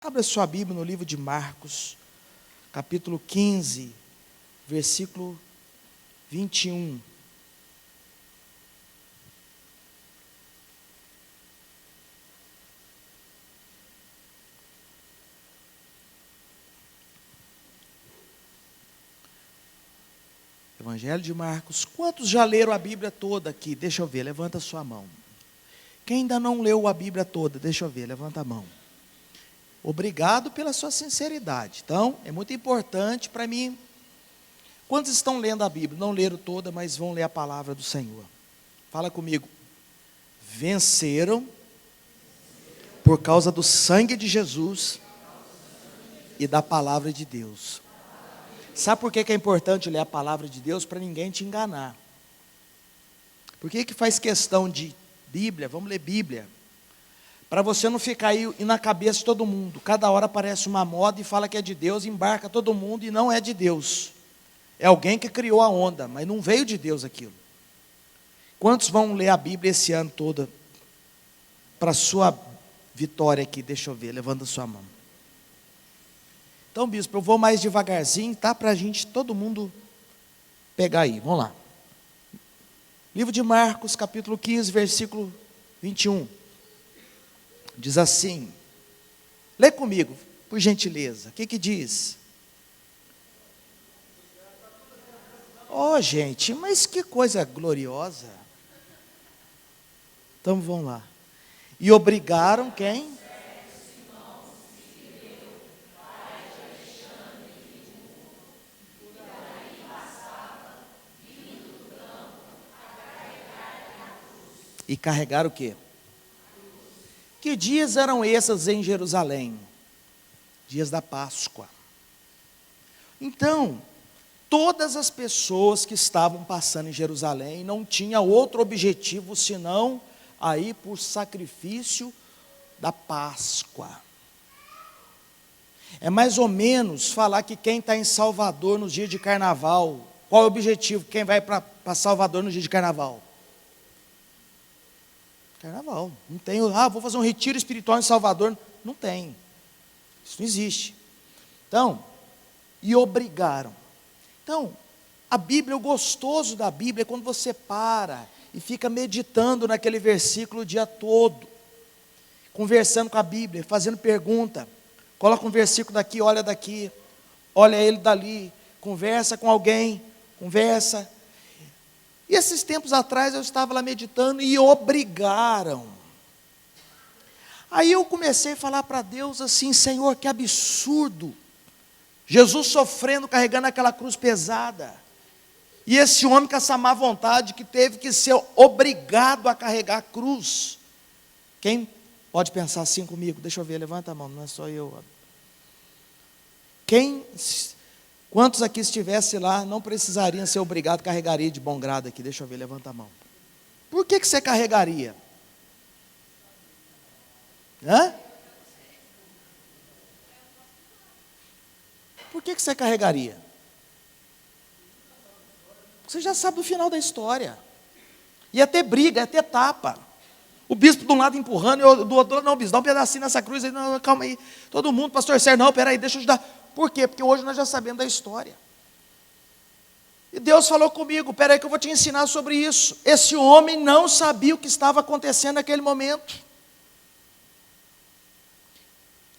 Abra sua Bíblia no livro de Marcos, capítulo 15, versículo 21. Evangelho de Marcos. Quantos já leram a Bíblia toda aqui? Deixa eu ver, levanta a sua mão. Quem ainda não leu a Bíblia toda? Deixa eu ver, levanta a mão. Obrigado pela sua sinceridade. Então, é muito importante para mim. Quantos estão lendo a Bíblia? Não leram toda, mas vão ler a palavra do Senhor. Fala comigo. Venceram por causa do sangue de Jesus e da palavra de Deus. Sabe por que é importante ler a palavra de Deus? Para ninguém te enganar. Por que faz questão de Bíblia? Vamos ler Bíblia. Para você não ficar aí na cabeça de todo mundo. Cada hora aparece uma moda e fala que é de Deus, embarca todo mundo e não é de Deus. É alguém que criou a onda, mas não veio de Deus aquilo. Quantos vão ler a Bíblia esse ano todo para a sua vitória aqui? Deixa eu ver, levanta a sua mão. Então, bispo, eu vou mais devagarzinho, tá? Para a gente, todo mundo pegar aí. Vamos lá. Livro de Marcos, capítulo 15, versículo 21. Diz assim, lê comigo, por gentileza. O que diz? Oh, gente, mas que coisa gloriosa. Então vamos lá. E obrigaram quem? E carregaram o quê? Que dias eram esses em Jerusalém? Dias da Páscoa. Então, todas as pessoas que estavam passando em Jerusalém não tinham outro objetivo senão a ir por sacrifício da Páscoa. É mais ou menos falar que quem está em Salvador nos dias de carnaval, qual é o objetivo? Quem vai para Salvador no dia de carnaval? Carnaval, não tem, vou fazer um retiro espiritual em Salvador, não tem, isso não existe. Então, e obrigaram. Então, a Bíblia, o gostoso da Bíblia é quando você para e fica meditando naquele versículo o dia todo, conversando com a Bíblia, fazendo pergunta, coloca um versículo daqui, olha ele dali, conversa com alguém, conversa. E esses tempos atrás eu estava lá meditando e obrigaram. Aí eu comecei a falar para Deus assim, Senhor, que absurdo. Jesus sofrendo, carregando aquela cruz pesada. E esse homem com essa má vontade que teve que ser obrigado a carregar a cruz. Quem pode pensar assim comigo? Deixa eu ver, levanta a mão, não é só eu. Quantos aqui estivesse lá, não precisariam ser obrigados, carregaria de bom grado aqui? Deixa eu ver, levanta a mão. Por que você carregaria? Hã? Por que você carregaria? Você já sabe do final da história. Ia ter briga, ia ter tapa. O bispo de um lado empurrando, e do outro, não, bispo, dá um pedacinho nessa cruz. Aí, não, calma aí. Todo mundo, pastor Sérgio, não, peraí, deixa eu ajudar. Por quê? Porque hoje nós já sabemos da história. E Deus falou comigo, peraí que eu vou te ensinar sobre isso. Esse homem não sabia o que estava acontecendo naquele momento.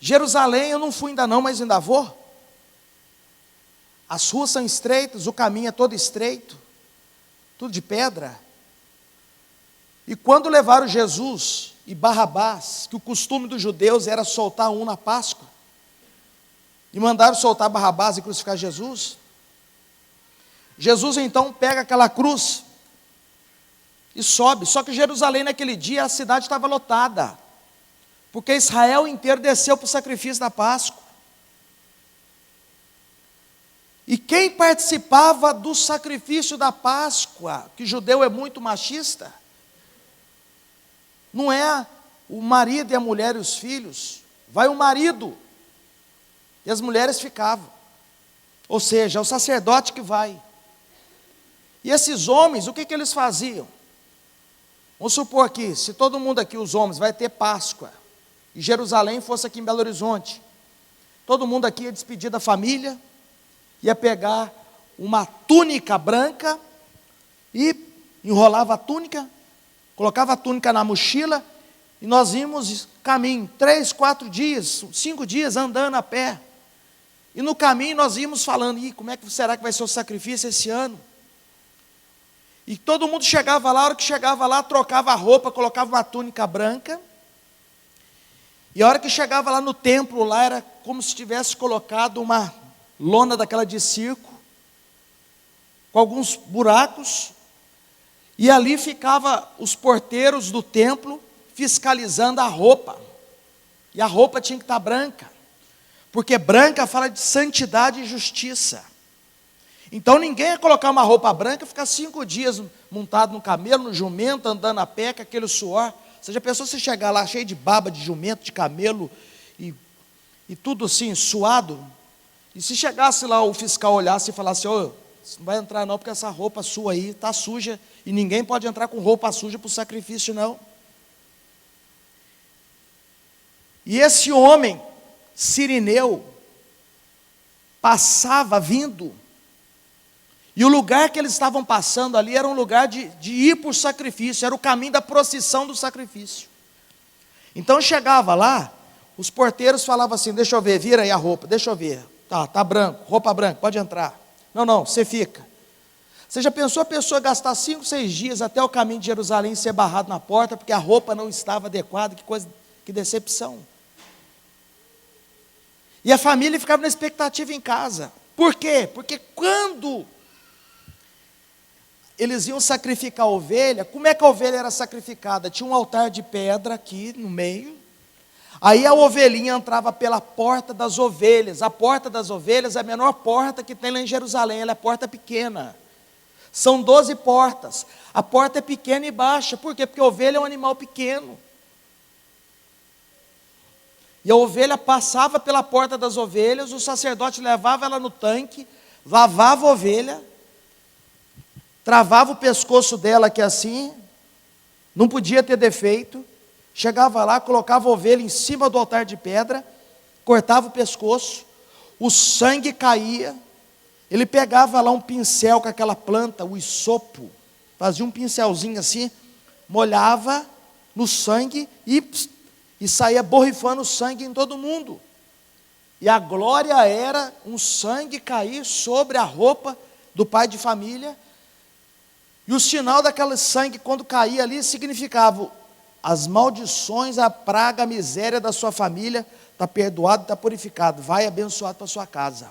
Jerusalém, eu não fui ainda não, mas ainda vou. As ruas são estreitas, o caminho é todo estreito, tudo de pedra. E quando levaram Jesus e Barrabás, que o costume dos judeus era soltar um na Páscoa, e mandaram soltar Barrabás e crucificar Jesus. Jesus então pega aquela cruz e sobe. Só que Jerusalém naquele dia a cidade estava lotada, porque Israel inteiro desceu para o sacrifício da Páscoa. E quem participava do sacrifício da Páscoa, que judeu é muito machista, não é o marido e a mulher e os filhos, vai o marido. E as mulheres ficavam. Ou seja, é o sacerdote que vai. E esses homens, o que eles faziam? Vamos supor que, se todo mundo aqui, os homens, vai ter Páscoa, e Jerusalém fosse aqui em Belo Horizonte, todo mundo aqui ia despedir da família, ia pegar uma túnica branca e enrolava a túnica, colocava a túnica na mochila e nós íamos caminho, 3, 4 dias, 5 dias andando a pé. E no caminho nós íamos falando, como é que será que vai ser o sacrifício esse ano? E todo mundo chegava lá, a hora que chegava lá, trocava a roupa, colocava uma túnica branca. E a hora que chegava lá no templo, lá era como se tivesse colocado uma lona daquela de circo, com alguns buracos, e ali ficava os porteiros do templo fiscalizando a roupa, e a roupa tinha que estar branca, porque branca fala de santidade e justiça. Então ninguém ia colocar uma roupa branca e ficar 5 dias montado no camelo, no jumento, andando a pé, com aquele suor. Você já pensou se chegar lá cheio de baba de jumento, de camelo, e tudo assim, suado? E se chegasse lá o fiscal olhasse e falasse, ô, você não vai entrar não, porque essa roupa sua aí está suja, e ninguém pode entrar com roupa suja para o sacrifício não. E esse homem, Cirineu, passava vindo, e o lugar que eles estavam passando ali era um lugar de ir por sacrifício, era o caminho da procissão do sacrifício. Então chegava lá, os porteiros falavam assim, deixa eu ver, vira aí a roupa, deixa eu ver, tá branco, roupa branca, pode entrar. Não, você fica. Você já pensou a pessoa gastar 5, 6 dias até o caminho de Jerusalém e ser barrado na porta, porque a roupa não estava adequada, que decepção. E a família ficava na expectativa em casa. Por quê? Porque quando eles iam sacrificar a ovelha, como é que a ovelha era sacrificada? Tinha um altar de pedra aqui no meio, aí a ovelhinha entrava pela porta das ovelhas. A porta das ovelhas é a menor porta que tem lá em Jerusalém, ela é a porta pequena. São 12 portas, a porta é pequena e baixa. Por quê? Porque a ovelha é um animal pequeno. E a ovelha passava pela porta das ovelhas, o sacerdote levava ela no tanque, lavava a ovelha, travava o pescoço dela aqui assim, não podia ter defeito, chegava lá, colocava a ovelha em cima do altar de pedra, cortava o pescoço, o sangue caía, ele pegava lá um pincel com aquela planta, o hisopo, fazia um pincelzinho assim, molhava no sangue e saía borrifando sangue em todo mundo. E a glória era um sangue cair sobre a roupa do pai de família. E o sinal daquele sangue, quando caía ali, significava as maldições, a praga, a miséria da sua família está perdoado, está purificado, vai abençoado para a sua casa.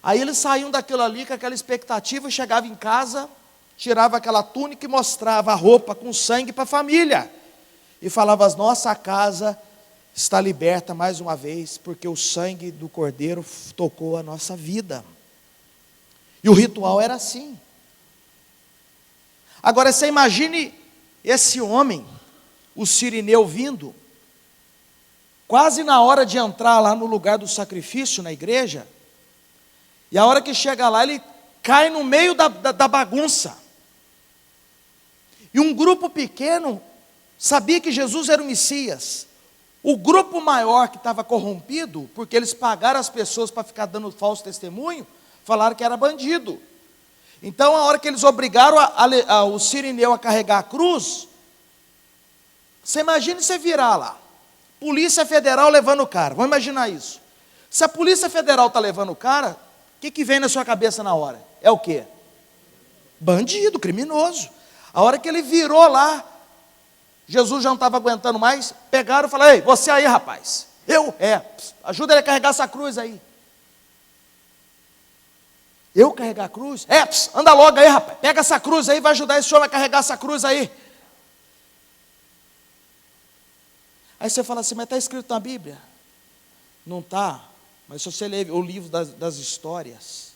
Aí eles saíam daquilo ali com aquela expectativa, chegavam em casa, tirava aquela túnica e mostrava a roupa com sangue para a família. E falava, nossa casa está liberta mais uma vez, porque o sangue do Cordeiro tocou a nossa vida. E o ritual era assim. Agora você imagine esse homem, o Cirineu, vindo, quase na hora de entrar lá no lugar do sacrifício, na igreja, e a hora que chega lá, ele cai no meio da bagunça. E um grupo pequeno sabia que Jesus era o Messias. O grupo maior que estava corrompido, porque eles pagaram as pessoas para ficar dando falso testemunho, falaram que era bandido. Então, a hora que eles obrigaram o Cirineu a carregar a cruz, você imagina você virar lá, Polícia Federal levando o cara, vamos imaginar isso. Se a Polícia Federal está levando o cara, o que vem na sua cabeça na hora? É o quê? Bandido, criminoso. A hora que ele virou lá, Jesus já não estava aguentando mais, pegaram e falaram, ei, você aí rapaz, ajuda ele a carregar essa cruz aí. Eu carregar a cruz? Anda logo aí rapaz, pega essa cruz aí, vai ajudar esse homem a carregar essa cruz aí. Aí você fala assim, mas está escrito na Bíblia? Não está, mas se você ler o livro das histórias,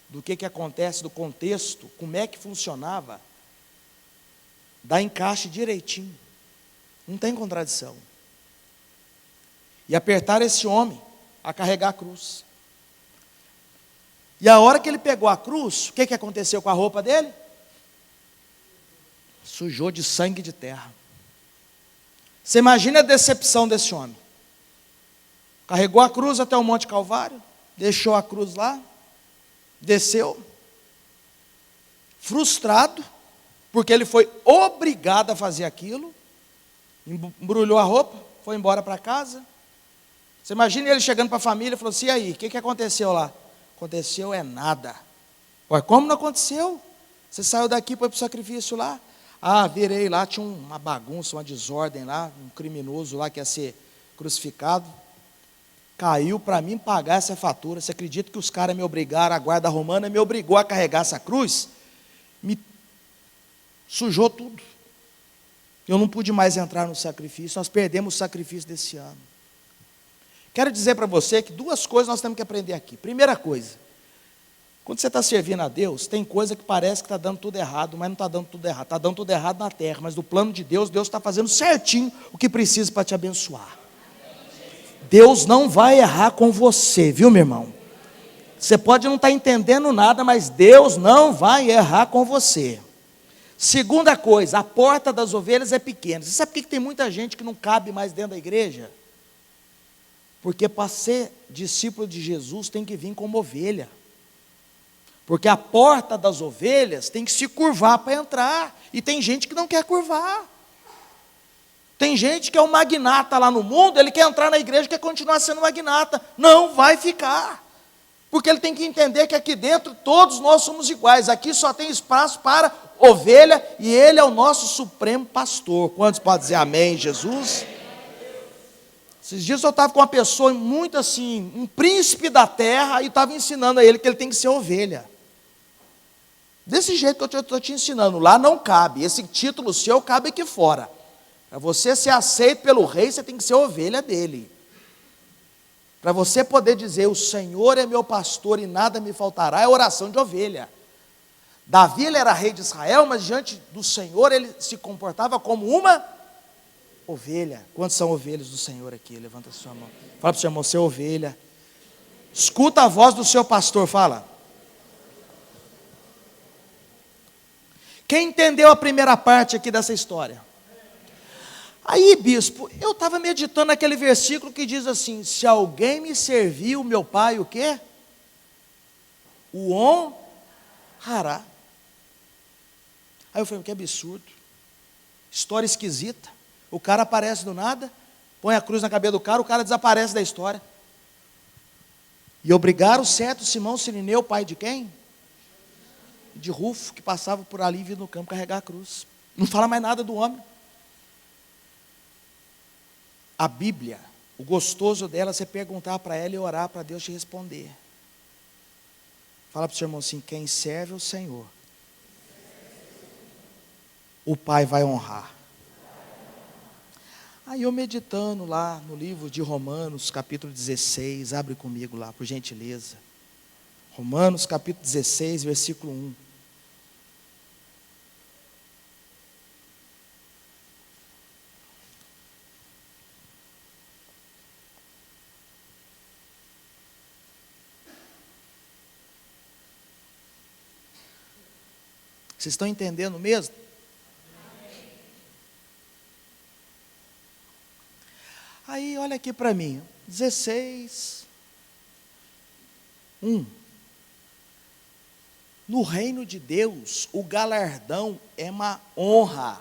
do que acontece, do contexto, como é que funcionava, dá encaixe direitinho, não tem contradição. E apertaram esse homem a carregar a cruz. E a hora que ele pegou a cruz, o que aconteceu com a roupa dele? Sujou de sangue de terra. Você imagina a decepção desse homem. Carregou a cruz até o Monte Calvário, deixou a cruz lá, desceu, frustrado, porque ele foi obrigado a fazer aquilo, embrulhou a roupa, foi embora para casa. Você imagina ele chegando para a família e falou assim: e aí, o que aconteceu lá? Aconteceu é nada. Ué, como não aconteceu? Você saiu daqui para ir para o sacrifício lá? Ah, virei lá, tinha uma bagunça, uma desordem lá, um criminoso lá que ia ser crucificado. Caiu para mim pagar essa fatura. Você acredita que os caras me obrigaram, a guarda romana me obrigou a carregar essa cruz? Me sujou tudo. Eu não pude mais entrar no sacrifício, nós perdemos o sacrifício desse ano. Quero dizer para você que duas coisas nós temos que aprender aqui. Primeira coisa, quando você está servindo a Deus, tem coisa que parece que está dando tudo errado, mas não está dando tudo errado. Está dando tudo errado na terra, mas no plano de Deus, Deus está fazendo certinho o que precisa para te abençoar. Deus não vai errar com você, viu, meu irmão? Você pode não estar entendendo nada, mas Deus não vai errar com você. Segunda coisa, a porta das ovelhas é pequena. Você sabe por que tem muita gente que não cabe mais dentro da igreja? Porque para ser discípulo de Jesus tem que vir como ovelha. Porque a porta das ovelhas tem que se curvar para entrar. E tem gente que não quer curvar. Tem gente que é um magnata lá no mundo, ele quer entrar na igreja, quer continuar sendo magnata. Não vai ficar. Porque ele tem que entender que aqui dentro todos nós somos iguais. Aqui só tem espaço para ovelha e ele é o nosso supremo pastor. Quantos podem dizer amém, Jesus? Esses dias eu estava com uma pessoa muito assim, um príncipe da terra, e estava ensinando a ele que ele tem que ser ovelha. Desse jeito que eu estou te ensinando, lá não cabe. Esse título seu cabe aqui fora. Para você ser aceito pelo rei, você tem que ser ovelha dele. Para você poder dizer, o Senhor é meu pastor e nada me faltará, é oração de ovelha. Davi, ele era rei de Israel, mas diante do Senhor, ele se comportava como uma ovelha. Quantos são ovelhas do Senhor aqui? Levanta a sua mão. Fala para o seu irmão, você é ovelha. Escuta a voz do seu pastor, fala. Quem entendeu a primeira parte aqui dessa história? Aí, bispo, eu estava meditando naquele versículo que diz assim: se alguém me servir, o meu pai, o quê? O honrará. Aí eu falei, que absurdo. História esquisita. O cara aparece do nada, põe a cruz na cabeça do cara, o cara desaparece da história. E obrigaram o certo Simão Sirineu, pai de quem? De Rufo, que passava por ali vindo no campo carregar a cruz. Não fala mais nada do homem. A Bíblia, o gostoso dela é você perguntar para ela e orar para Deus te responder. Fala para o seu irmão assim: quem serve o Senhor, o Pai vai honrar. Aí eu meditando lá no livro de Romanos, capítulo 16, abre comigo lá, por gentileza. Romanos, capítulo 16, versículo 1. Vocês estão entendendo mesmo? Aí, olha aqui para mim, 16, 1. No reino de Deus, o galardão é uma honra.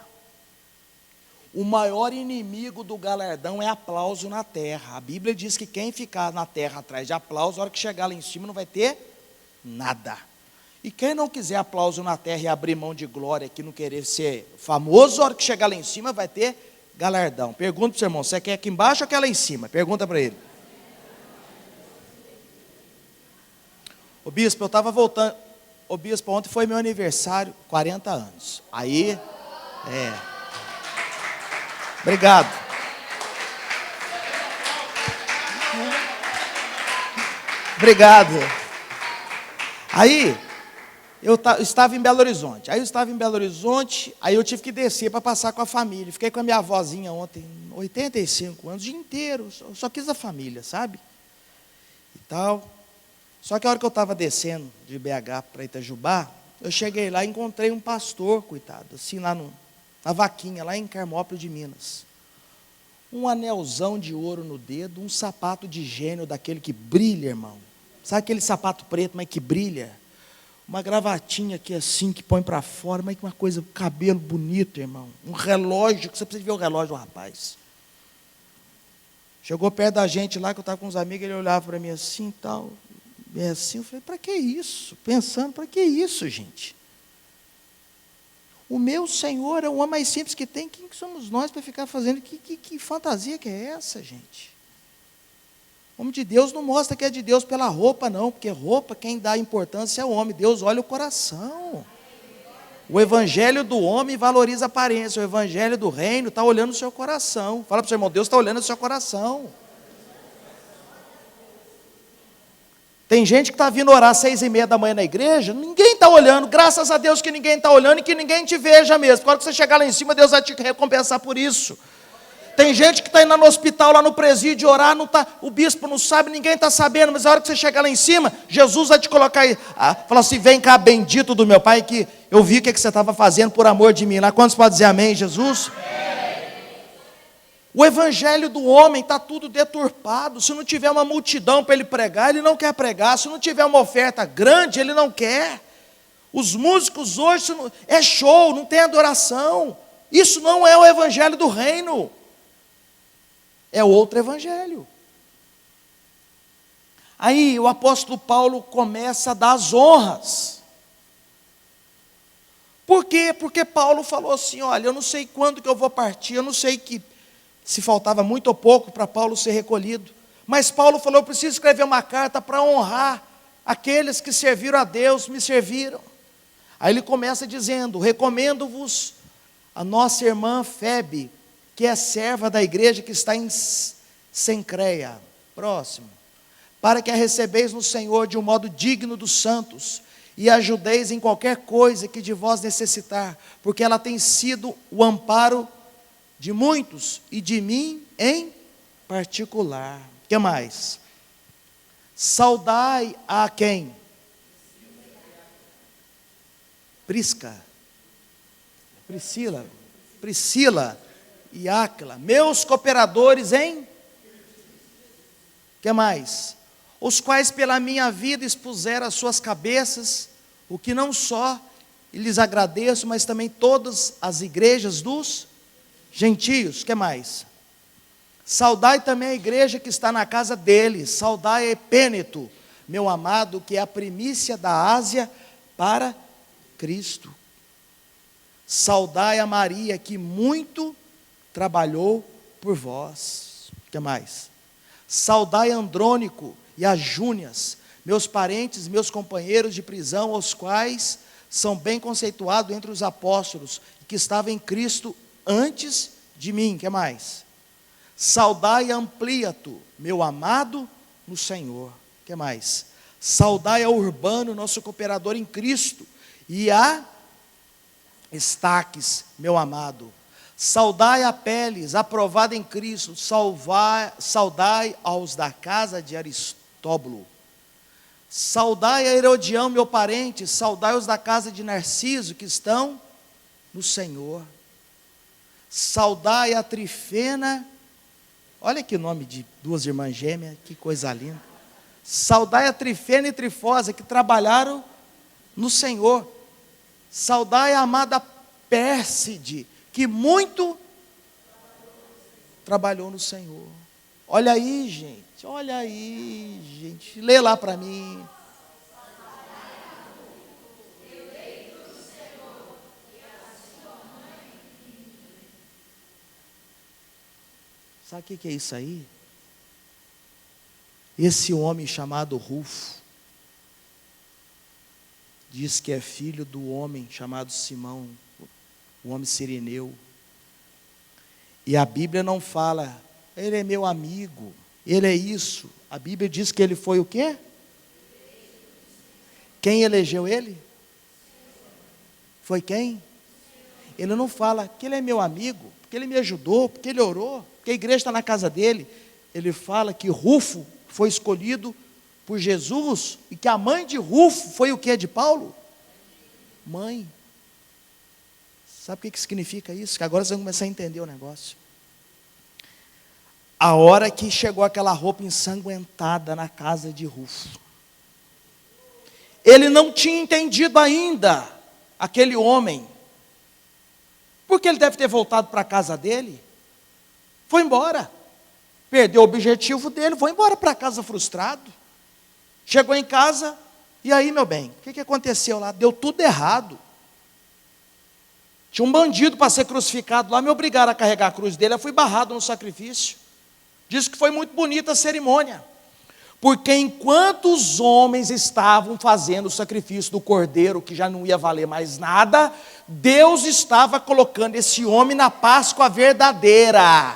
O maior inimigo do galardão é aplauso na terra. A Bíblia diz que quem ficar na terra atrás de aplauso, a hora que chegar lá em cima não vai ter nada. E quem não quiser aplauso na terra e abrir mão de glória, que não querer ser famoso, a hora que chegar lá em cima vai ter galardão. Pergunta para o seu irmão, você quer aqui embaixo ou quer lá em cima? Pergunta para ele. Ô bispo, eu estava voltando. Ô bispo, ontem foi meu aniversário, 40 anos. Aí, obrigado. Obrigado. Aí, eu estava em Belo Horizonte. Aí eu tive que descer para passar com a família. Fiquei com a minha avózinha ontem, 85 anos, o dia inteiro. Só quis a família, sabe? E tal. Só que a hora que eu estava descendo de BH para Itajubá, eu cheguei lá e encontrei um pastor, coitado, assim lá na vaquinha, lá em Carmópolis de Minas. um anelzão de ouro no dedo, um sapato de gênio daquele que brilha, irmão. Sabe aquele sapato preto, mas que brilha? Uma gravatinha aqui assim, que põe para fora, mas que uma coisa, cabelo bonito, irmão. Um relógio, que você precisa ver o relógio do rapaz. Chegou perto da gente lá, que eu estava com uns amigos, ele olhava para mim assim e tal. E assim, eu falei, para que isso? Pensando, para que isso, gente? O meu Senhor é o homem mais simples que tem. Quem que somos nós para ficar fazendo? Que fantasia que é essa, gente? O homem de Deus não mostra que é de Deus pela roupa, não. Porque roupa, quem dá importância é o homem. Deus olha o coração. O evangelho do homem valoriza a aparência. O evangelho do reino está olhando o seu coração. Fala para o seu irmão, Deus está olhando o seu coração. Tem gente que está vindo orar às 6:30 da manhã na igreja, ninguém está olhando, graças a Deus que ninguém está olhando e que ninguém te veja mesmo. Porque a hora que você chegar lá em cima, Deus vai te recompensar por isso. Tem gente que está indo no hospital, lá no presídio, orar, não tá, o bispo não sabe, ninguém está sabendo, mas a hora que você chegar lá em cima, Jesus vai te colocar aí, fala assim, vem cá, bendito do meu Pai, que eu vi o que você estava fazendo por amor de mim. Lá, quantos podem dizer amém, Jesus? O evangelho do homem está tudo deturpado. Se não tiver uma multidão para ele pregar, ele não quer pregar. Se não tiver uma oferta grande, ele não quer. Os músicos hoje é show, não tem adoração. Isso não é o evangelho do reino. É outro evangelho. Aí o apóstolo Paulo começa a dar as honras. Por quê? Porque Paulo falou assim, olha, eu não sei quando que eu vou partir, eu não sei se faltava muito ou pouco para Paulo ser recolhido. Mas Paulo falou, eu preciso escrever uma carta para honrar aqueles que serviram a Deus, me serviram. Aí ele começa dizendo, recomendo-vos a nossa irmã Febe, que é serva da igreja que está em Cencreia. Próximo. Para que a recebeis no Senhor de um modo digno dos santos, e ajudeis em qualquer coisa que de vós necessitar, porque ela tem sido o amparo de muitos, e de mim em particular. O que mais? Saudai a quem? Priscila e Áquila, meus cooperadores em? O que mais? Os quais pela minha vida expuseram as suas cabeças, o que não só lhes agradeço, mas também todas as igrejas dos gentios. Que mais? Saudai também a igreja que está na casa deles. Saudai Epêneto, meu amado, que é a primícia da Ásia para Cristo. Saudai a Maria, que muito trabalhou por vós. Que mais? Saudai Andrônico e a Júnias, meus parentes, meus companheiros de prisão, os quais são bem conceituados entre os apóstolos, que estavam em Cristo antes de mim. Que mais? Saudai Ampliato, meu amado no Senhor. Que mais? Saudai a Urbano, nosso cooperador em Cristo, e a Estaques, meu amado. Saudai a Peles, aprovada em Cristo. Saudai aos da casa de Aristóbulo. Saudai a Herodião, meu parente. Saudai os da casa de Narciso, que estão no Senhor. Saudai a Trifena. Olha que nome de duas irmãs gêmeas, que coisa linda. Saudai a Trifena e Trifosa, que trabalharam no Senhor. Saudai a amada Pérside, que muito trabalhou no Senhor. Olha aí, gente, olha aí, gente. Lê lá para mim. Sabe o que é isso aí? Esse homem chamado Rufo diz que é filho do homem chamado Simão, o homem sirineu. E a Bíblia não fala, ele é meu amigo, ele é isso. A Bíblia diz que ele foi o quê? Quem elegeu ele? Foi quem? Ele não fala que ele é meu amigo, porque ele me ajudou, porque ele orou, porque a igreja está na casa dele. Ele fala que Rufo foi escolhido por Jesus, e que a mãe de Rufo foi o que de Paulo? Mãe. Sabe o que significa isso? Que agora você vai começar a entender o negócio. A hora que chegou aquela roupa ensanguentada na casa de Rufo, ele não tinha entendido ainda, aquele homem, porque ele deve ter voltado para a casa dele, foi embora, perdeu o objetivo dele, foi embora para casa frustrado. Chegou em casa, e aí, meu bem, o que aconteceu lá? Deu tudo errado. Tinha um bandido para ser crucificado lá, me obrigaram a carregar a cruz dele, eu fui barrado no sacrifício. Diz que foi muito bonita a cerimônia, porque enquanto os homens estavam fazendo o sacrifício do cordeiro, que já não ia valer mais nada, Deus estava colocando esse homem na Páscoa verdadeira.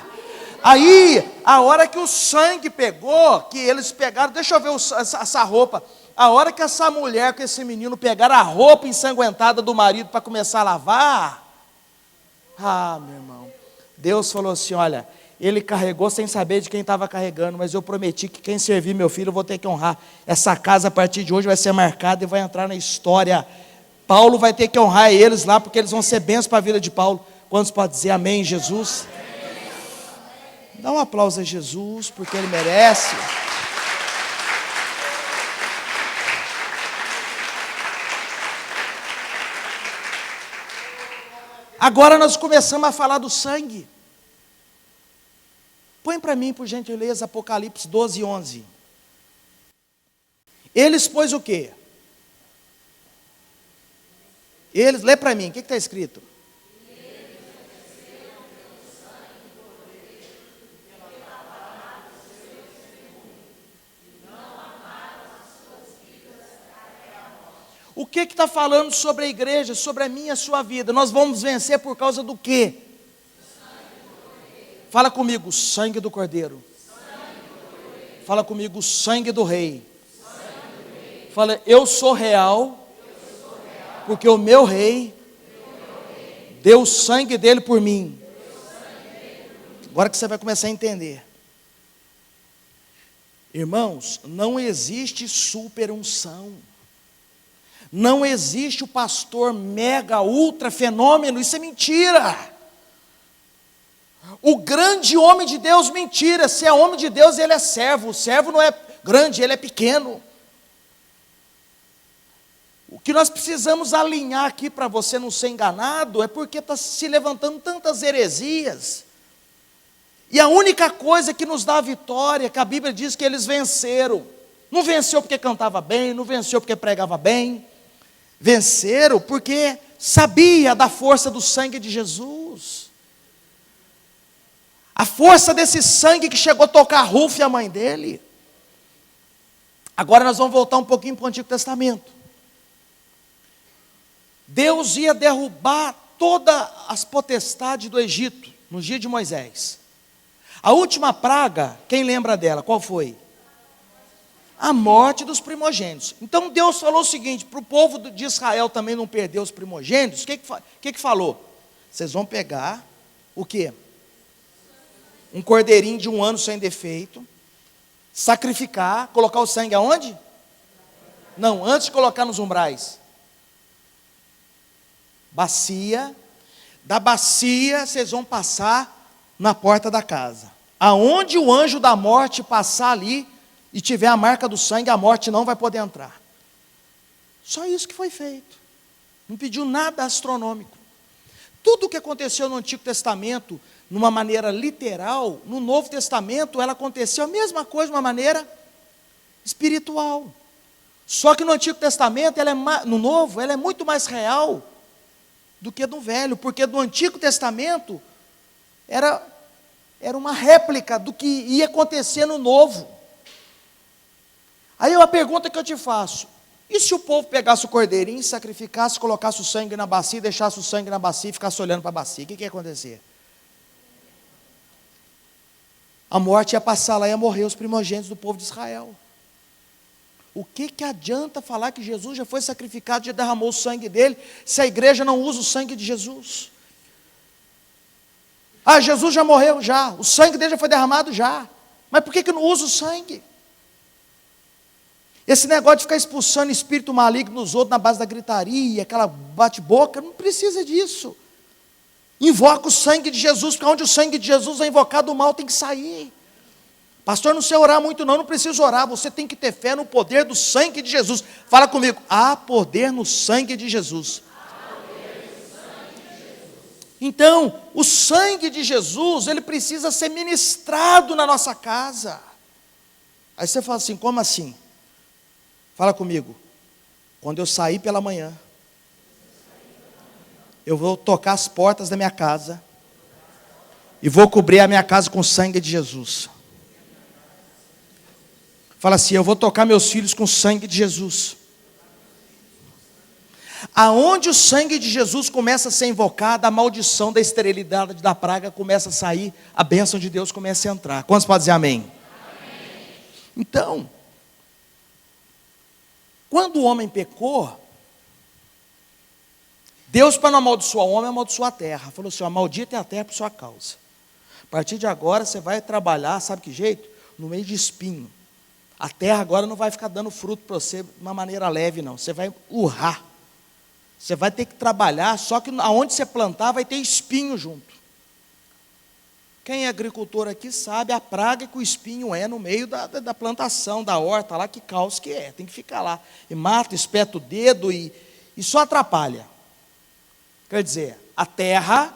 Aí, a hora que o sangue pegou, que eles pegaram, deixa eu ver essa roupa, a hora que essa mulher com esse menino pegaram a roupa ensanguentada do marido para começar a lavar, meu irmão, Deus falou assim, olha, ele carregou sem saber de quem estava carregando, mas eu prometi que quem servir meu filho, eu vou ter que honrar. Essa casa a partir de hoje vai ser marcada e vai entrar na história. Paulo vai ter que honrar eles lá, porque eles vão ser bênçãos para a vida de Paulo. Quantos podem dizer amém, Jesus? Dá um aplauso a Jesus, porque Ele merece. Agora nós começamos a falar do sangue. Põe para mim, por gentileza, Apocalipse 12, 11. Eles, pois o quê? Eles, lê para mim, o que está escrito? O que está falando sobre a igreja, sobre a minha e a sua vida? Nós vamos vencer por causa do quê? Fala comigo, sangue do Cordeiro. Fala comigo, sangue do Rei. Fala, eu sou real, porque o meu Rei deu o sangue dele por mim. Agora que você vai começar a entender. Irmãos, não existe super unção. Não existe o pastor mega, ultra fenômeno, isso é mentira. O grande homem de Deus, mentira, se é homem de Deus ele é servo, o servo não é grande, ele é pequeno. O que nós precisamos alinhar aqui para você não ser enganado, é porque está se levantando tantas heresias, e a única coisa que nos dá a vitória, que a Bíblia diz que eles venceram, não venceu porque cantava bem, não venceu porque pregava bem, venceram porque sabia da força do sangue de Jesus. A força desse sangue que chegou a tocar Rufo e a mãe dele. Agora nós vamos voltar um pouquinho para o Antigo Testamento. Deus ia derrubar todas as potestades do Egito, nos dias de Moisés. A última praga, quem lembra dela? Qual foi? A morte dos primogênitos. Então Deus falou o seguinte, para o povo de Israel também não perder os primogênitos, o que falou? Vocês vão pegar o quê? Um cordeirinho de 1 ano sem defeito, sacrificar, colocar o sangue aonde? Não, antes de colocar nos umbrais. Bacia, da bacia vocês vão passar na porta da casa. Aonde o anjo da morte passar ali e tiver a marca do sangue, a morte não vai poder entrar. Só isso que foi feito. Não pediu nada astronômico. Tudo o que aconteceu no Antigo Testamento, numa maneira literal, no Novo Testamento, ela aconteceu a mesma coisa de uma maneira espiritual. Só que no Antigo Testamento, no Novo, ela é muito mais real do que no Velho, porque no Antigo Testamento era uma réplica do que ia acontecer no Novo. Aí a pergunta que eu te faço, e se o povo pegasse o cordeirinho, sacrificasse, colocasse o sangue na bacia, deixasse o sangue na bacia e ficasse olhando para a bacia, o que ia acontecer? A morte ia passar lá e ia morrer os primogênitos do povo de Israel. O que adianta falar que Jesus já foi sacrificado, já derramou o sangue dele, se a igreja não usa o sangue de Jesus? Jesus já morreu, já, o sangue dele já foi derramado, já, mas por que não usa o sangue? Esse negócio de ficar expulsando espírito maligno nos outros na base da gritaria, aquela bate-boca, não precisa disso. Invoca o sangue de Jesus, porque onde o sangue de Jesus é invocado, o mal tem que sair. Pastor, não sei orar muito não precisa orar, você tem que ter fé no poder do sangue de Jesus. Fala comigo, há poder no sangue de Jesus. Então, o sangue de Jesus, ele precisa ser ministrado na nossa casa. Aí você fala assim, como assim? Fala comigo, quando eu sair pela manhã, eu vou tocar as portas da minha casa, e vou cobrir a minha casa com o sangue de Jesus. Fala assim, eu vou tocar meus filhos com o sangue de Jesus. Aonde o sangue de Jesus começa a ser invocado, a maldição da esterilidade, da praga começa a sair, a bênção de Deus começa a entrar. Quantos podem dizer amém? Amém. Então, quando o homem pecou, Deus, para não amaldiçoar o homem, amaldiçoou a terra. Falou assim, maldita é a terra por sua causa. A partir de agora, você vai trabalhar, sabe que jeito? No meio de espinho. A terra agora não vai ficar dando fruto para você de uma maneira leve, não. Você vai urrar. Você vai ter que trabalhar, só que aonde você plantar vai ter espinho junto. Quem é agricultor aqui sabe a praga que o espinho é no meio da plantação, da horta, lá que caos que é. Tem que ficar lá. E mata, espeta o dedo e só atrapalha. Quer dizer, a terra,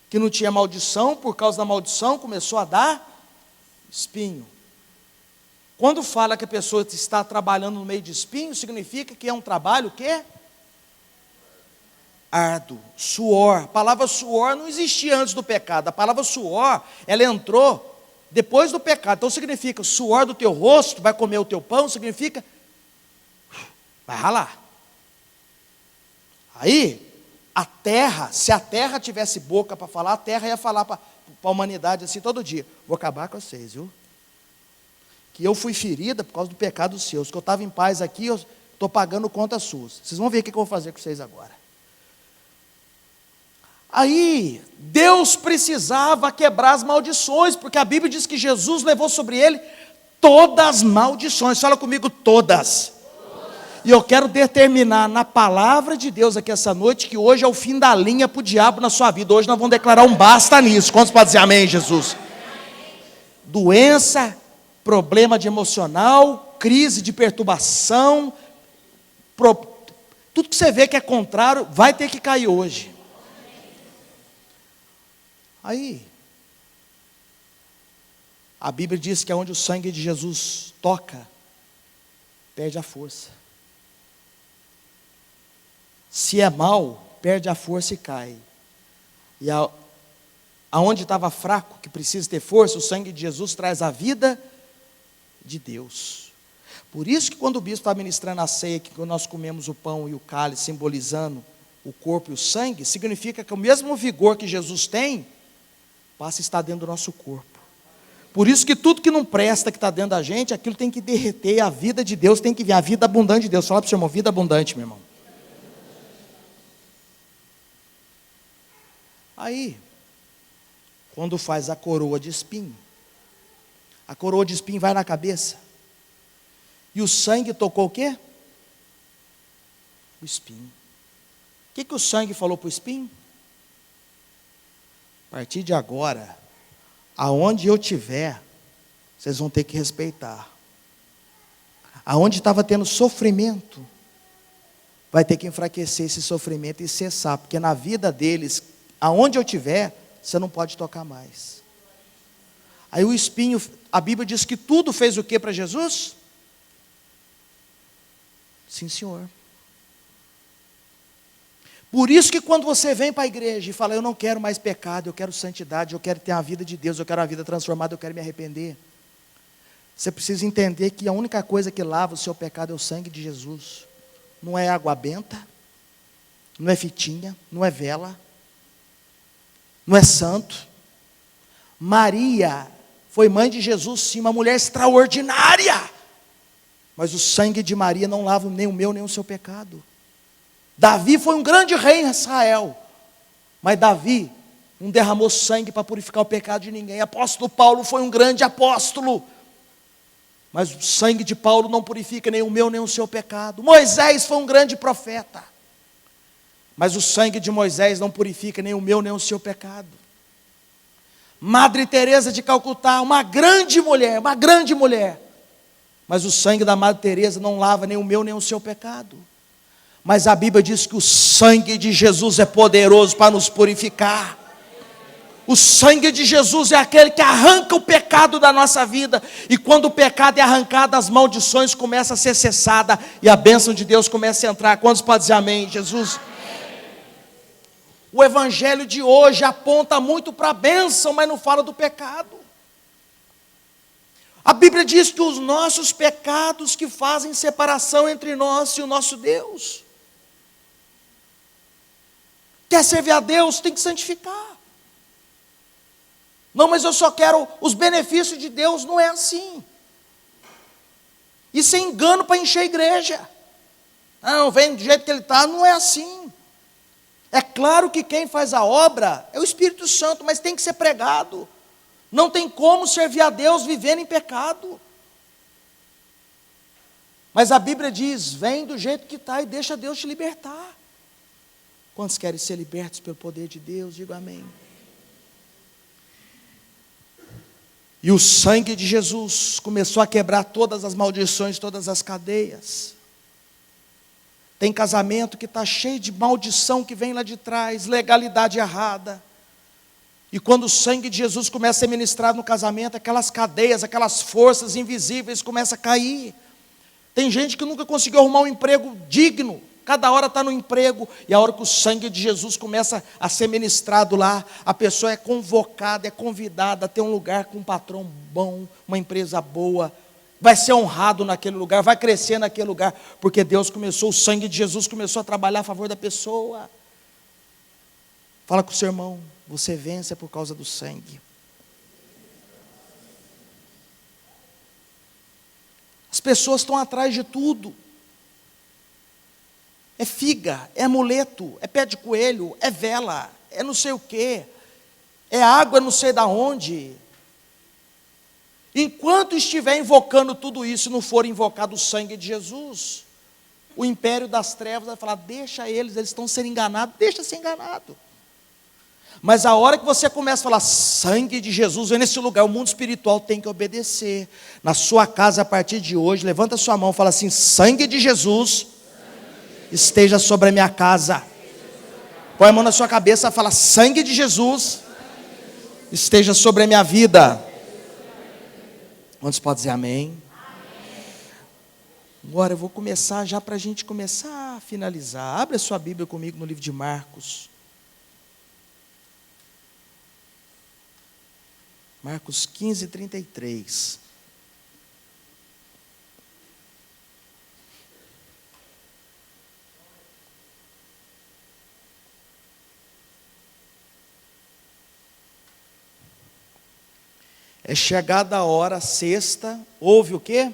que não tinha maldição, por causa da maldição, começou a dar espinho. Quando fala que a pessoa está trabalhando no meio de espinho, significa que é um trabalho que árduo, suor. A palavra suor não existia antes do pecado. A palavra suor, ela entrou depois do pecado. Então significa, o suor do teu rosto, vai comer o teu pão, significa, vai ralar. Aí, a terra, se a terra tivesse boca para falar, a terra ia falar para a humanidade assim todo dia, vou acabar com vocês, viu? Que eu fui ferida por causa do pecado dos seus, que eu estava em paz aqui, eu estou pagando contas suas. Vocês vão ver o que eu vou fazer com vocês agora. Aí, Deus precisava quebrar as maldições, porque a Bíblia diz que Jesus levou sobre ele todas as maldições. Fala comigo, todas. E eu quero determinar na palavra de Deus aqui essa noite, que hoje é o fim da linha para o diabo na sua vida. Hoje nós vamos declarar um basta nisso. Quantos podem dizer amém, Jesus? Doença, problema de emocional, crise de perturbação, tudo que você vê que é contrário, vai ter que cair hoje. Aí, a Bíblia diz que onde o sangue de Jesus toca, perde a força. Se é mal, perde a força e cai. E aonde estava fraco, que precisa ter força, o sangue de Jesus traz a vida de Deus. Por isso que quando o bispo está ministrando a ceia, que nós comemos o pão e o cálice, simbolizando o corpo e o sangue, significa que o mesmo vigor que Jesus tem, passa a estar dentro do nosso corpo. Por isso que tudo que não presta, que está dentro da gente, aquilo tem que derreter, a vida de Deus tem que vir, a vida abundante de Deus. Fala para o seu irmão, vida abundante, meu irmão. Aí, quando faz a coroa de espinho, a coroa de espinho vai na cabeça, e o sangue tocou o quê? O espinho. O que o sangue falou para o espinho? A partir de agora, aonde eu estiver, vocês vão ter que respeitar. Aonde estava tendo sofrimento, vai ter que enfraquecer esse sofrimento e cessar, porque na vida deles, aonde eu estiver, você não pode tocar mais. Aí o espinho, a Bíblia diz que tudo fez o que para Jesus? Sim, Senhor. Por isso que quando você vem para a igreja e fala, eu não quero mais pecado, eu quero santidade, eu quero ter a vida de Deus, eu quero a vida transformada, eu quero me arrepender. Você precisa entender que a única coisa que lava o seu pecado é o sangue de Jesus. Não é água benta, não é fitinha, não é vela, não é santo. Maria foi mãe de Jesus, sim, uma mulher extraordinária. Mas o sangue de Maria não lava nem o meu, nem o seu pecado. Davi foi um grande rei em Israel, mas Davi não derramou sangue para purificar o pecado de ninguém. Apóstolo Paulo foi um grande apóstolo, mas o sangue de Paulo não purifica nem o meu, nem o seu pecado. Moisés foi um grande profeta, mas o sangue de Moisés não purifica nem o meu, nem o seu pecado. Madre Teresa de Calcutá, uma grande mulher, uma grande mulher. Mas o sangue da Madre Teresa não lava nem o meu nem o seu pecado. Mas a Bíblia diz que o sangue de Jesus é poderoso para nos purificar. O sangue de Jesus é aquele que arranca o pecado da nossa vida. E quando o pecado é arrancado, as maldições começam a ser cessadas. E a bênção de Deus começa a entrar. Quantos podem dizer amém, Jesus? O evangelho de hoje aponta muito para a bênção, mas não fala do pecado. A Bíblia diz que os nossos pecados que fazem separação entre nós e o nosso Deus. Quer servir a Deus, tem que santificar. Não, mas eu só quero os benefícios de Deus. Não é assim. Isso é engano para encher a igreja. Não, vem do jeito que ele está. Não é assim. É claro que quem faz a obra é o Espírito Santo, mas tem que ser pregado. Não tem como servir a Deus vivendo em pecado. Mas a Bíblia diz, vem do jeito que está e deixa Deus te libertar. Quantos querem ser libertos pelo poder de Deus? Diga amém. E o sangue de Jesus começou a quebrar todas as maldições, todas as cadeias. Tem casamento que está cheio de maldição que vem lá de trás, legalidade errada. E quando o sangue de Jesus começa a ser ministrado no casamento, aquelas cadeias, aquelas forças invisíveis começam a cair. Tem gente que nunca conseguiu arrumar um emprego digno. Cada hora está no emprego, e a hora que o sangue de Jesus começa a ser ministrado lá, a pessoa é convocada, é convidada a ter um lugar com um patrão bom, uma empresa boa, vai ser honrado naquele lugar, vai crescer naquele lugar, porque Deus começou, o sangue de Jesus começou a trabalhar a favor da pessoa. Fala com o seu irmão, você vence por causa do sangue. As pessoas estão atrás de tudo. É figa, é amuleto, é pé de coelho, é vela, é não sei o quê, é água não sei da onde. Enquanto estiver invocando tudo isso, não for invocado o sangue de Jesus, o império das trevas vai falar, deixa eles estão sendo enganados, deixa ser enganado. Mas a hora que você começa a falar, sangue de Jesus, vem nesse lugar, o mundo espiritual tem que obedecer. Na sua casa, a partir de hoje, levanta a sua mão e fala assim, sangue de Jesus, esteja sobre a minha casa. Põe a mão na sua cabeça e fala, sangue de Jesus, esteja sobre a minha vida. Quantos podem dizer amém? Agora eu vou começar já para a gente começar a finalizar. Abre a sua Bíblia comigo no livro de Marcos. Marcos 15, 33. É chegada a hora sexta, houve o quê?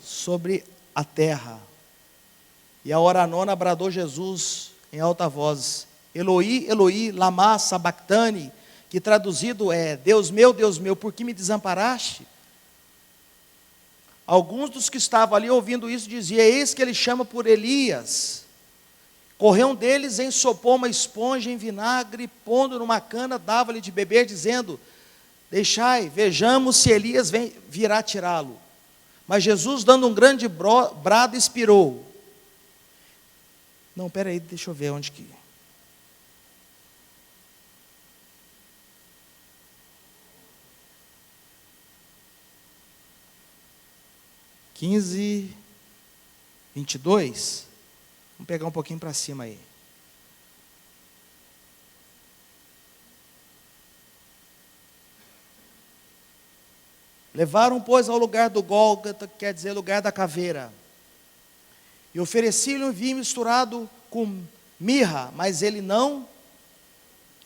Sobre a terra. E a hora nona bradou Jesus em alta voz, Eloi, Eloi, lama sabactani, que traduzido é, Deus meu, por que me desamparaste? Alguns dos que estavam ali ouvindo isso diziam, eis que ele chama por Elias. Correu um deles, ensopou uma esponja em vinagre, pondo numa cana, dava-lhe de beber, dizendo, deixai, vejamos se Elias virá tirá-lo. Mas Jesus, dando um grande brado, expirou. Não, peraí, deixa eu ver onde que... 15, 22. Vamos pegar um pouquinho para cima aí. Levaram, pois, ao lugar do Gólgota, que quer dizer lugar da caveira. E ofereci-lhe um vinho misturado com mirra, mas ele não.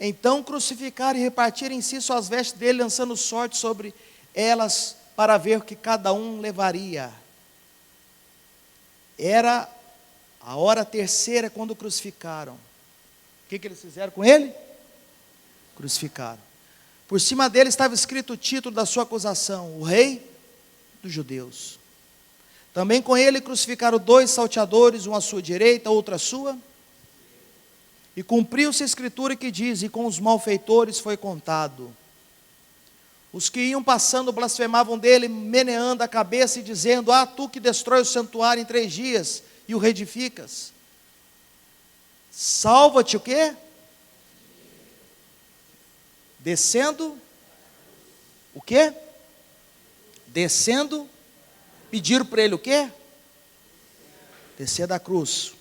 Então crucificaram e repartiram em si suas vestes dele, lançando sorte sobre elas, para ver o que cada um levaria. Era a hora terceira quando o crucificaram. O que eles fizeram com ele? Crucificaram. Por cima dele estava escrito o título da sua acusação, o rei dos judeus. Também com ele crucificaram 2 salteadores, um à sua direita, outro à sua. E cumpriu-se a escritura que diz: e com os malfeitores foi contado. Os que iam passando blasfemavam dele, meneando a cabeça e dizendo: ah, tu que destrói o santuário em 3 dias e o reedificas, salva-te o quê? Descendo, o quê? Descendo, pediram para ele o quê? Descer da cruz.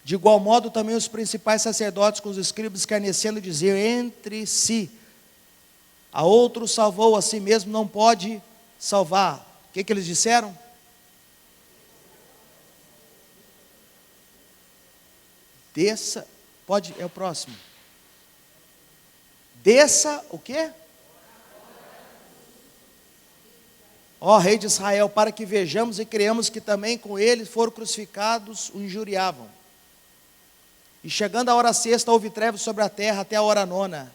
De igual modo também os principais sacerdotes com os escribas escarnecendo diziam entre si: a outro salvou, a si mesmo não pode salvar. O que eles disseram? Desça, pode, é o próximo. Desça, o quê? Ó Rei de Israel, para que vejamos e creamos que também com ele foram crucificados, o injuriavam. E chegando a hora sexta, houve trevas sobre a terra até a hora nona.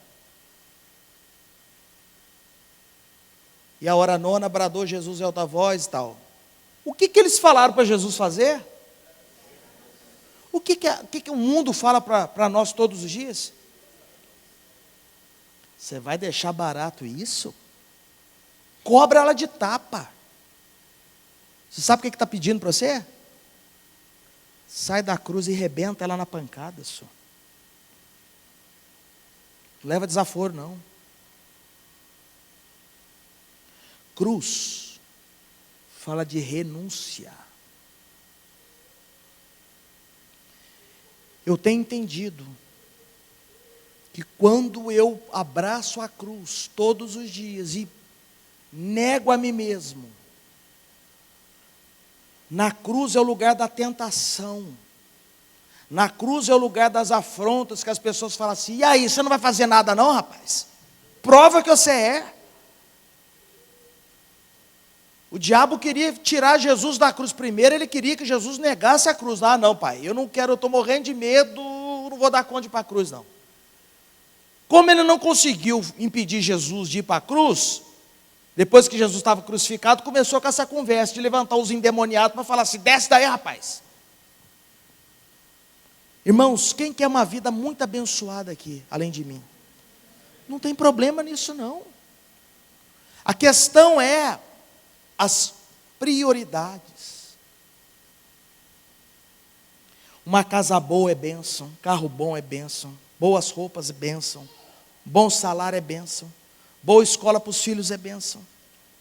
E a hora nona bradou Jesus em alta voz e tal. O que eles falaram para Jesus fazer? O que o mundo fala para nós todos os dias? Você vai deixar barato isso? Cobra ela de tapa. Você sabe o que está pedindo para você? Sai da cruz e rebenta ela na pancada, só. Não leva desaforo, não. Cruz fala de renúncia. Eu tenho entendido que quando eu abraço a cruz todos os dias e nego a mim mesmo, na cruz é o lugar da tentação, na cruz é o lugar das afrontas, que as pessoas falam assim: e aí, você não vai fazer nada não, rapaz? Prova que você é. O diabo queria tirar Jesus da cruz primeiro, ele queria que Jesus negasse a cruz. Ah, não, pai, eu não quero, eu estou morrendo de medo, não vou dar conta de ir para a cruz, não. Como ele não conseguiu impedir Jesus de ir para a cruz, depois que Jesus estava crucificado, começou com essa conversa de levantar os endemoniados para falar assim: desce daí, rapaz. Irmãos, quem quer uma vida muito abençoada aqui, além de mim? Não tem problema nisso, não. A questão é as prioridades. Uma casa boa é bênção, carro bom é bênção, boas roupas é bênção, bom salário é bênção, boa escola para os filhos é bênção,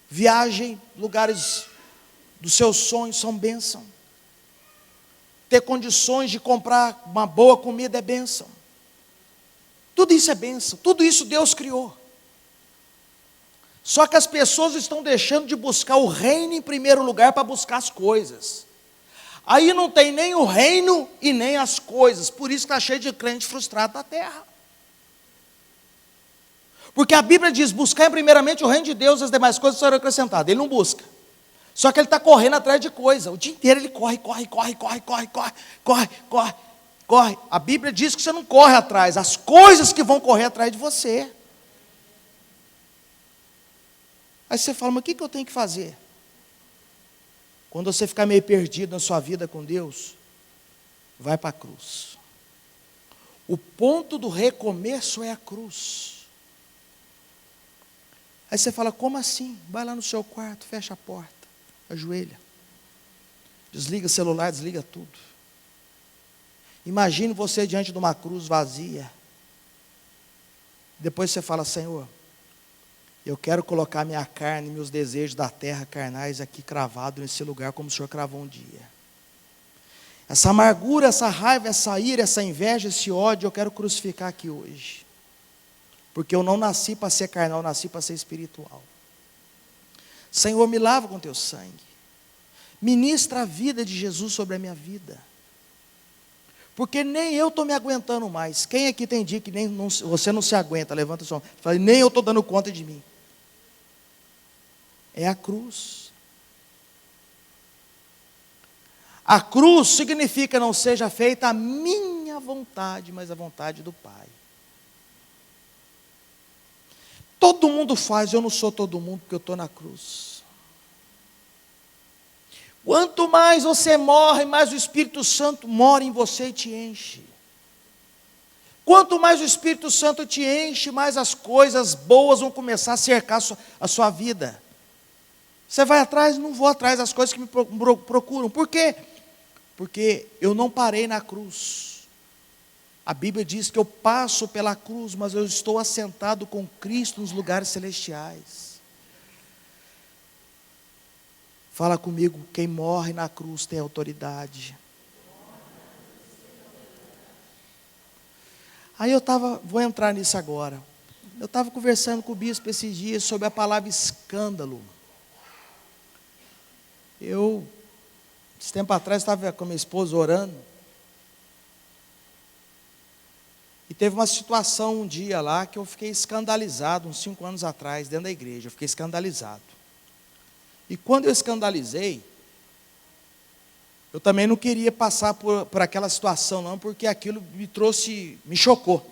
viagem, lugares dos seus sonhos são bênção, ter condições de comprar uma boa comida é bênção, tudo isso é bênção, tudo isso Deus criou. Só que as pessoas estão deixando de buscar o reino em primeiro lugar para buscar as coisas. Aí não tem nem o reino e nem as coisas. Por isso está cheio de crente frustrado na terra. Porque a Bíblia diz: buscar primeiramente o reino de Deus, as demais coisas serão acrescentadas. Ele não busca. Só que ele está correndo atrás de coisa. O dia inteiro ele corre. A Bíblia diz que você não corre atrás. As coisas que vão correr atrás de você. Aí você fala: mas o que eu tenho que fazer? Quando você ficar meio perdido na sua vida com Deus, vai para a cruz. O ponto do recomeço é a cruz. Aí você fala: como assim? Vai lá no seu quarto, fecha a porta, ajoelha, desliga o celular, desliga tudo. Imagine você diante de uma cruz vazia. Depois você fala: Senhor, eu quero colocar minha carne, meus desejos da terra carnais aqui cravado nesse lugar, como o Senhor cravou um dia. Essa amargura, essa raiva, essa ira, essa inveja, esse ódio, eu quero crucificar aqui hoje. Porque eu não nasci para ser carnal, eu nasci para ser espiritual. Senhor, me lava com teu sangue. Ministra a vida de Jesus sobre a minha vida. Porque nem eu estou me aguentando mais. Quem aqui tem dia que você não se aguenta? Levanta a sua mão. Fala: nem eu estou dando conta de mim. É a cruz. A cruz significa: não seja feita a minha vontade, mas a vontade do Pai. Todo mundo faz, eu não sou todo mundo, porque eu estou na cruz. Quanto mais você morre, mais o Espírito Santo mora em você e te enche. Quanto mais o Espírito Santo te enche, mais as coisas boas vão começar a cercar a sua vida. Você vai atrás? Não vou atrás das coisas que me procuram. Por quê? Porque eu não parei na cruz. A Bíblia diz que eu passo pela cruz, mas eu estou assentado com Cristo nos lugares celestiais. Fala comigo, quem morre na cruz tem autoridade. Aí vou entrar nisso agora. Eu estava conversando com o bispo esses dias sobre a palavra escândalo. Esse tempo atrás, estava com a minha esposa orando. E teve uma situação um dia lá que eu fiquei escandalizado, uns 5 anos atrás, dentro da igreja. Eu fiquei escandalizado. E quando eu escandalizei, eu também não queria passar por aquela situação não, porque aquilo me chocou.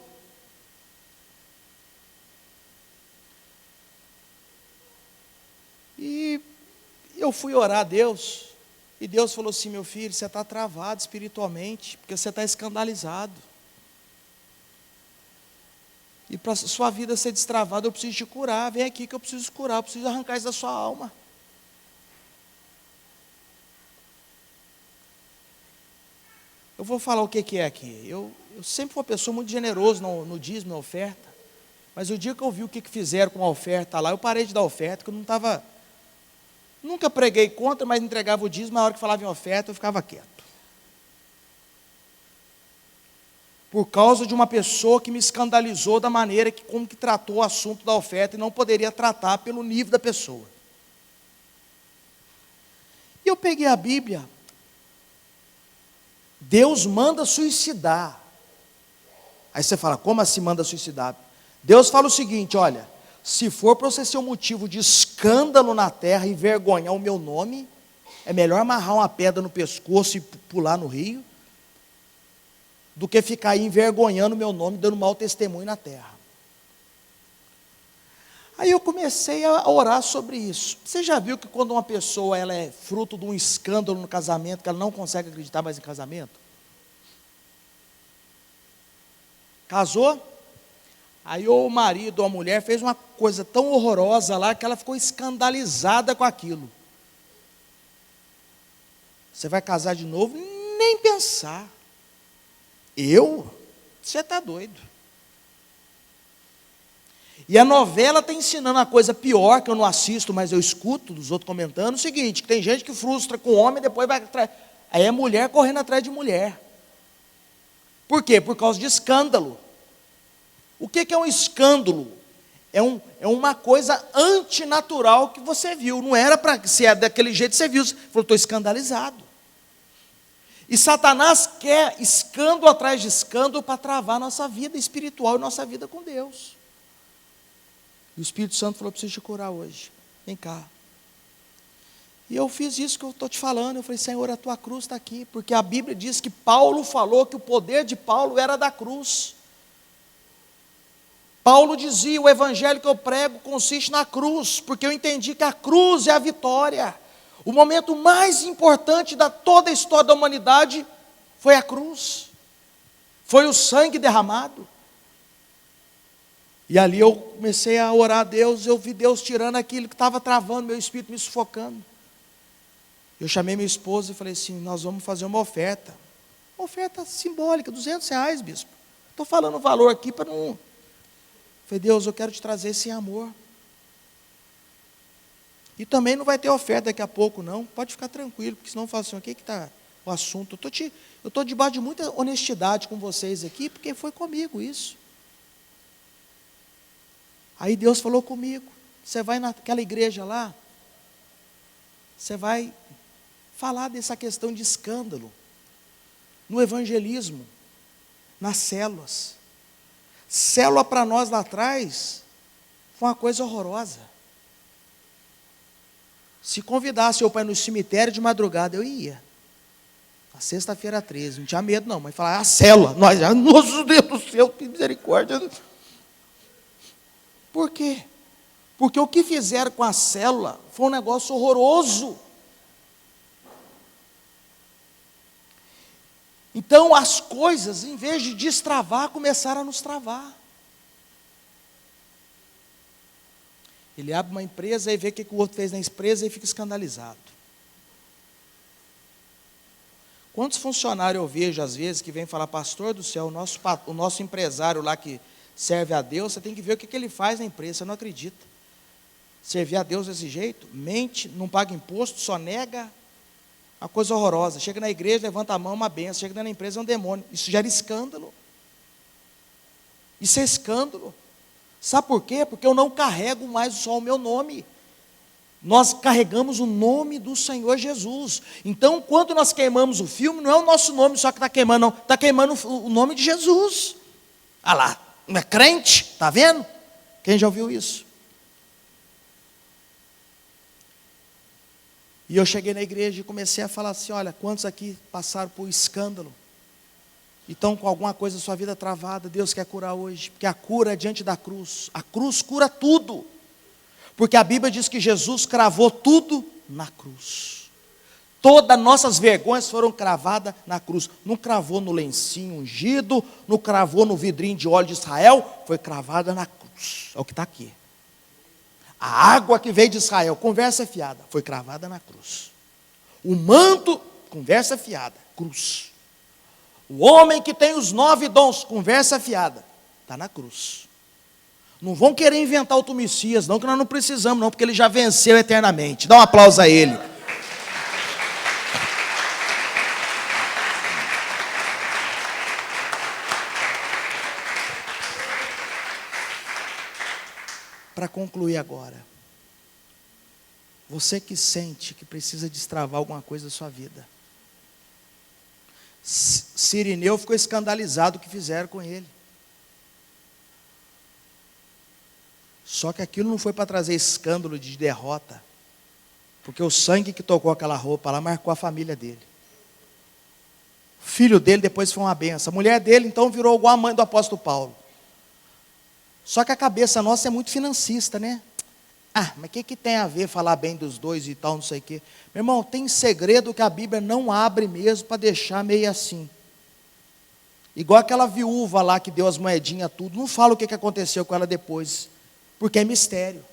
E eu fui orar a Deus, e Deus falou assim: meu filho, você está travado espiritualmente, porque você está escandalizado. E para a sua vida ser destravada, eu preciso te curar. Vem aqui que eu preciso curar, eu preciso arrancar isso da sua alma. Eu vou falar o que é aqui. Eu sempre fui uma pessoa muito generosa no dízimo, na oferta. Mas o dia que eu vi o que fizeram com a oferta lá, eu parei de dar oferta, porque eu não estava... Nunca preguei contra, mas entregava o dízimo, na hora que falava em oferta, eu ficava quieto. Por causa de uma pessoa que me escandalizou da maneira como que tratou o assunto da oferta, e não poderia tratar pelo nível da pessoa. E eu peguei a Bíblia. Deus manda suicidar. Aí você fala, como assim manda suicidar? Deus fala o seguinte, olha, se for para você ser um motivo de escândalo na terra e envergonhar o meu nome, é melhor amarrar uma pedra no pescoço e pular no rio, do que ficar aí envergonhando o meu nome, dando mau testemunho na terra. Aí eu comecei a orar sobre isso. Você já viu que quando uma pessoa ela é fruto de um escândalo no casamento, que ela não consegue acreditar mais em casamento? Casou? Aí o marido ou a mulher fez uma coisa tão horrorosa lá, que ela ficou escandalizada com aquilo. Você vai casar de novo? Nem pensar. Você está doido. E a novela está ensinando a coisa pior, que eu não assisto, mas eu escuto dos outros comentando, o seguinte, que tem gente que frustra com o homem e depois vai atrás. Aí é mulher correndo atrás de mulher. Por quê? Por causa de escândalo. O que é um escândalo? É uma coisa antinatural que você viu. Não era para ser daquele jeito que você viu. Você falou, estou escandalizado. E Satanás quer escândalo atrás de escândalo para travar nossa vida espiritual e nossa vida com Deus. E o Espírito Santo falou, preciso te curar hoje. Vem cá. E eu fiz isso que eu estou te falando. Eu falei, Senhor, a tua cruz está aqui. Porque a Bíblia diz que Paulo falou que o poder de Paulo era da cruz. Paulo dizia, o evangelho que eu prego consiste na cruz, porque eu entendi que a cruz é a vitória. O momento mais importante da toda a história da humanidade foi a cruz. Foi o sangue derramado. E ali eu comecei a orar a Deus, eu vi Deus tirando aquilo que estava travando meu espírito, me sufocando. Eu chamei minha esposa e falei assim, nós vamos fazer uma oferta. Uma oferta simbólica, R$200, bispo. Estou falando o valor aqui para não... Falei, Deus, eu quero te trazer esse amor. E também não vai ter oferta daqui a pouco, não. Pode ficar tranquilo, porque senão eu falo assim, o que está o assunto? Eu estou debaixo de muita honestidade com vocês aqui, porque foi comigo isso. Aí Deus falou comigo, você vai naquela igreja lá, você vai falar dessa questão de escândalo, no evangelismo, nas células. Célula para nós lá atrás foi uma coisa horrorosa. Se convidasse eu para ir no cemitério de madrugada, eu ia. Na sexta-feira 13, não tinha medo não, mas falava, a célula, nosso Deus do céu, que misericórdia. Por quê? Porque o que fizeram com a célula foi um negócio horroroso. Então, Então as coisas, em vez de destravar, começaram a nos travar. Ele abre uma empresa e vê o que o outro fez na empresa e fica escandalizado. Quantos funcionários eu vejo, às vezes, que vêm falar, pastor do céu, o nosso empresário lá que serve a Deus, você tem que ver o que ele faz na empresa, você não acredita. Servir a Deus desse jeito, mente, não paga imposto, só nega, uma coisa horrorosa. Chega na igreja, levanta a mão, uma benção, chega na empresa, é um demônio. Isso gera escândalo. Isso é escândalo. Sabe por quê? Porque eu não carrego mais só o meu nome. Nós carregamos o nome do Senhor Jesus. Então, quando nós queimamos o filme, não é o nosso nome só que está queimando, não. Está queimando o nome de Jesus. Ah lá, não é crente? Está vendo? Quem já ouviu isso? E eu cheguei na igreja e comecei a falar assim, olha, quantos aqui passaram por escândalo? E estão com alguma coisa na sua vida travada, Deus quer curar hoje, porque a cura é diante da cruz. A cruz cura tudo. Porque a Bíblia diz que Jesus cravou tudo na cruz. Todas nossas vergonhas foram cravadas na cruz. Não cravou no lencinho ungido, não cravou no vidrinho de óleo de Israel, foi cravada na cruz. É o que está aqui. A água que veio de Israel, conversa fiada, foi cravada na cruz. O manto, conversa fiada, cruz. O homem que tem os 9 dons, conversa fiada, está na cruz. Não vão querer inventar outro Messias, não, que nós não precisamos, não, porque ele já venceu eternamente. Dá um aplauso a ele. Para concluir agora, você que sente que precisa destravar alguma coisa da sua vida. Cirineu ficou escandalizado com o que fizeram com ele. Só que aquilo não foi para trazer escândalo de derrota, porque o sangue que tocou aquela roupa lá marcou a família dele. O filho dele depois foi uma benção. A mulher dele então virou igual a mãe do apóstolo Paulo. Só que a cabeça nossa é muito financista, né? Ah, mas o que tem a ver falar bem dos dois e tal, não sei o quê. Meu irmão, tem segredo que a Bíblia não abre mesmo para deixar meio assim. Igual aquela viúva lá que deu as moedinhas tudo, não fala o que aconteceu com ela depois, porque é mistério.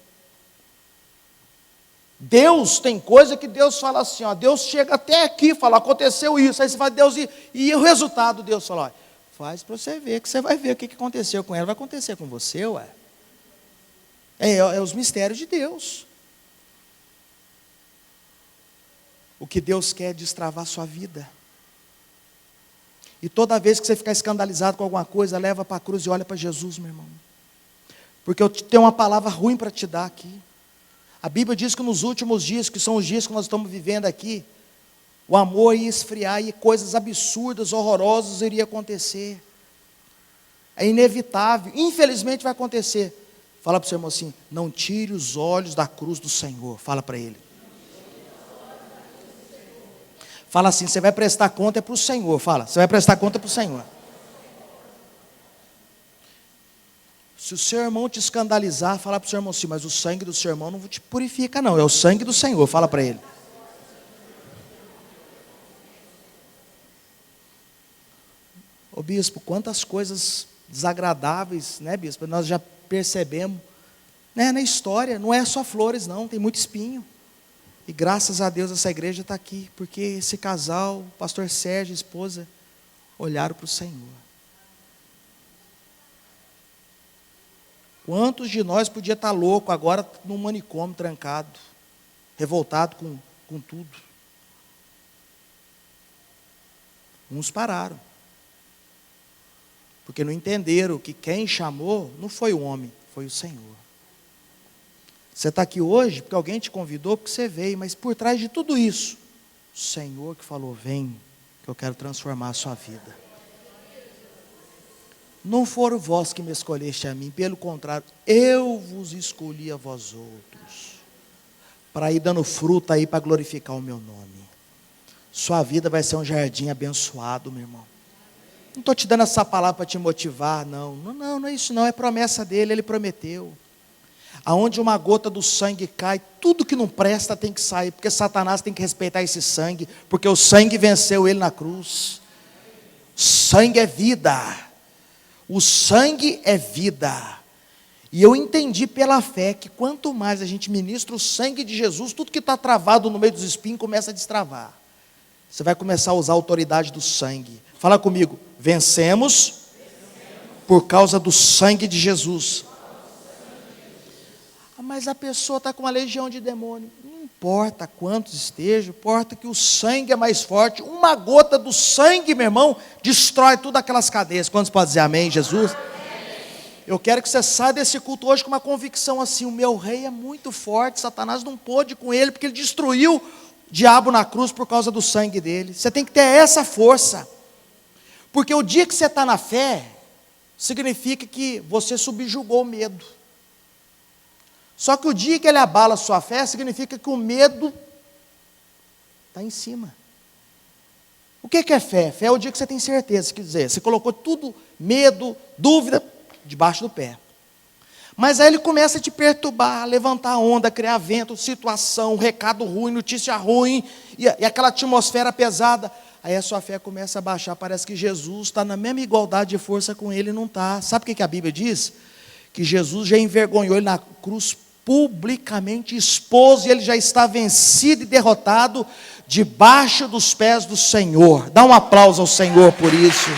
Deus tem coisa que Deus fala assim, ó, Deus chega até aqui e fala, aconteceu isso, aí você fala, Deus, e o resultado, Deus fala, ó, faz para você ver, que você vai ver o que aconteceu com ela, vai acontecer com você, ué. É os mistérios de Deus. O que Deus quer é destravar a sua vida. E toda vez que você ficar escandalizado com alguma coisa, leva para a cruz e olha para Jesus, meu irmão. Porque eu tenho uma palavra ruim para te dar aqui. A Bíblia diz que nos últimos dias, que são os dias que nós estamos vivendo aqui, o amor ia esfriar e coisas absurdas, horrorosas iriam acontecer. É inevitável, infelizmente vai acontecer. Fala para o seu irmão assim, não tire os olhos da cruz do Senhor. Fala para ele. Fala assim, você vai prestar conta para o Senhor. Fala, você vai prestar conta para o Senhor. Se o seu irmão te escandalizar, fala para o seu irmão assim, mas o sangue do seu irmão não te purifica não, é o sangue do Senhor. Fala para ele. Ô bispo, quantas coisas desagradáveis, né bispo, nós já percebemos, né, na história, não é só flores não, tem muito espinho, e graças a Deus essa igreja está aqui, porque esse casal, o pastor Sérgio e a esposa, olharam para o Senhor. Quantos de nós podia estar louco agora num manicômio trancado, revoltado com tudo? Uns pararam, porque não entenderam que quem chamou não foi o homem, foi o Senhor. Você está aqui hoje porque alguém te convidou, porque você veio, mas por trás de tudo isso, o Senhor que falou, vem, que eu quero transformar a sua vida. Não foram vós que me escolheste a mim, pelo contrário, eu vos escolhi a vós outros, para ir dando fruta aí para glorificar o meu nome. Sua vida vai ser um jardim abençoado, meu irmão. Não estou te dando essa palavra para te motivar, não é isso não, é promessa dele, ele prometeu. Aonde uma gota do sangue cai, tudo que não presta tem que sair, porque Satanás tem que respeitar esse sangue, porque o sangue venceu ele na cruz. Sangue é vida. O sangue é vida. E eu entendi pela fé que quanto mais a gente ministra o sangue de Jesus, tudo que está travado no meio dos espinhos começa a destravar. Você vai começar a usar a autoridade do sangue. Fala comigo, vencemos por causa do sangue de Jesus. Mas a pessoa está com uma legião de demônio. Não importa quantos estejam, importa que o sangue é mais forte. Uma gota do sangue, meu irmão, destrói todas aquelas cadeias. Quantos podem dizer amém, Jesus? Eu quero que você saia desse culto hoje com uma convicção assim: o meu rei é muito forte, Satanás não pôde com ele, porque ele destruiu o diabo na cruz por causa do sangue dele. Você tem que ter essa força, porque o dia que você está na fé, significa que você subjugou o medo. Só que o dia que ele abala a sua fé, significa que o medo está em cima. O que é fé? Fé é o dia que você tem certeza, quer dizer, você colocou tudo, medo, dúvida, debaixo do pé. Mas aí ele começa a te perturbar, a levantar onda, criar vento, situação, recado ruim, notícia ruim, e aquela atmosfera pesada. Aí a sua fé começa a baixar, parece que Jesus está na mesma igualdade de força com ele, não está. Sabe o que a Bíblia diz? Que Jesus já envergonhou ele na cruz, publicamente expôs, e ele já está vencido e derrotado, debaixo dos pés do Senhor. Dá um aplauso ao Senhor por isso.